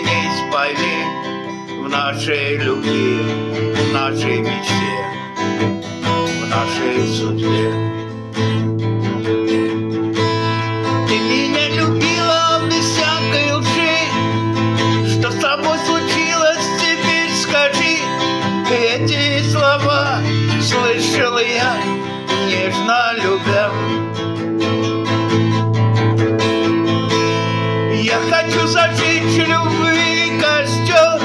соединить пойми в нашей любви, в нашей мечте, в нашей судьбе. Ты меня любила без всякой лжи. Что с тобой случилось, теперь скажи. Эти слова слышал я, нежно любя. Я хочу зажечь любви костер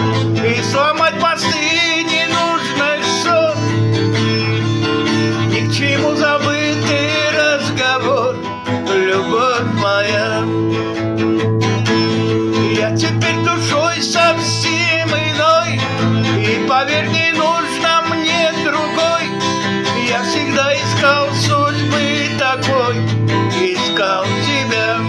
и сломать мосты ненужных ссор. Ни к чему забытый разговор, любовь моя. Я теперь душой совсем иной, и поверь, не нужно мне другой. Я всегда искал судьбы такой, искал тебя.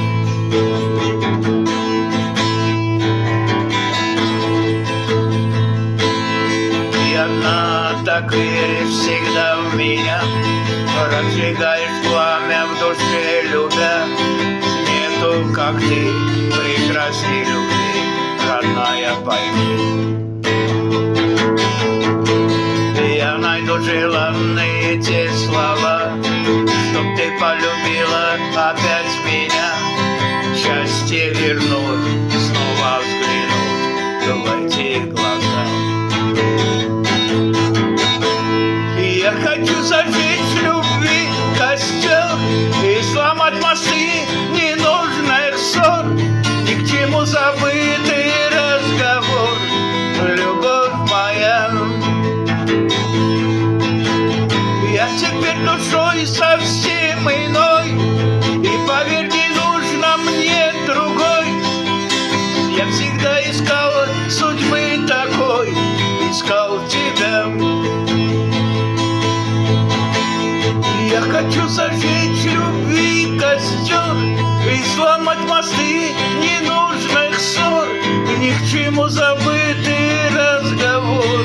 И одна, так веришь всегда в меня, разжигаешь пламя в душе, любя. Нету, как ты, прекрасней любви, родная, пойми. Я найду желанные те слова, чтоб ты полюбила опять меня. Счастье вернуть, снова взглянуть в эти глаза. Я хочу зажечь любви костер и сломать мосты ненужных ссор. Ни к чему забытый разговор, любовь моя. Я теперь душой совсем иной, и поверь, не нужно мне другой. Я всегда искал судьбы такой, искал тебя. Я хочу зажечь любви костер и сломать мосты ненужных ссор. Ни к чему забытый разговор,